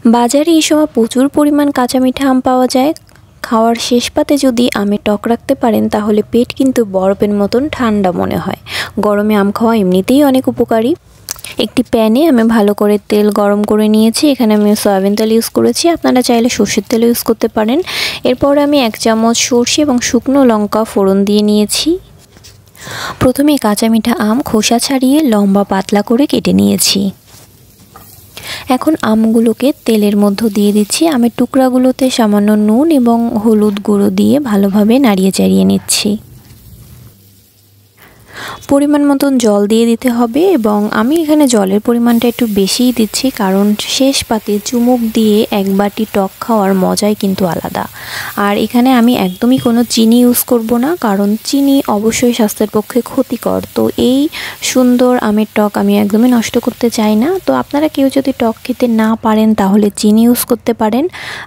বাজারে এই সময় প্রচুর পরিমাণ কাঁচা মিঠা আম পাওয়া যায়। খাওয়ার শেষ পাতে যদি আমের টক রাখতে পারেন তাহলে পেট কিন্তু বরফের মতন ঠান্ডা মনে হয়। গরমে আম খাওয়া এমনিতেই অনেক উপকারী। একটি প্যানে আমি ভালো করে তেল গরম করে নিয়েছি। এখানে আমি সয়াবিন তেল ইউজ করেছি, আপনারা চাইলে সর্ষের তেল ইউজ করতে পারেন। এরপর আমি 1 চামচ সর্ষে এবং শুকনো লঙ্কা ফোড়ন দিয়ে নিয়েছি। প্রথমে কাঁচা মিঠা আম খোসা ছাড়িয়ে লম্বা পাতলা করে কেটে নিয়েছি। এখন আমগুলোকে তেলের মধ্যে দিয়ে দিচ্ছি। আমের টুকরাগুলোতে সামান্য নুন এবং হলুদ গুঁড়ো দিয়ে ভালোভাবে নাড়িয়ে চাড়িয়ে নিচ্ছি। পরিমাণ মতন জল দিয়ে দিতে হবে এবং আমি এখানে জলের পরিমাণটা একটু বেশিই দিচ্ছি, কারণ শেষ পাতে চুমুক দিয়ে 1 বাটি টক খাওয়ার মজাই কিন্তু আলাদা। আর এখানে আমি একদমই কোনো চিনি ইউজ করব না, কারণ চিনি অবশ্যই স্বাস্থ্যের পক্ষে ক্ষতিকর। তো এই সুন্দর আমের টক আমি একদমই নষ্ট করতে চাই না। তো আপনারা কেউ যদি টক খেতে না পারেন তাহলে চিনি ইউজ করতে পারেন।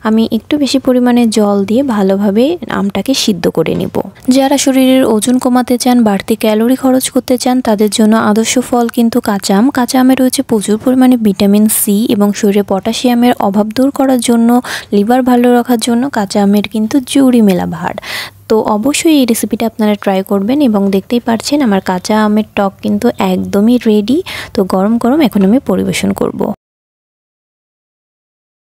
আমি একটু বেশি পরিমাণে জল দিয়ে ভালোভাবে আমটাকে সিদ্ধ করে নেব। যারা শরীরের ওজন কমাতে চান, বাড়তি ক্যালোরি খরচ করতে চান, তাদের জন্য আদর্শ ফল কিন্তু কাঁচা আম। কাঁচা আমে রয়েছে প্রচুর পরিমাণে ভিটামিন সি এবং শরীরে পটাশিয়ামের অভাব দূর করার জন্য, লিভার ভালো রাখার জন্য কাঁচা আমের কিন্তু জুড়ি মেলা ভার। তো অবশ্যই এই রেসিপিটা আপনারা ট্রাই করবেন এবং দেখতেই পাচ্ছেন আমার কাঁচা আমের টক কিন্তু একদমই রেডি। তো গরম গরম এখন আমি পরিবেশন করব।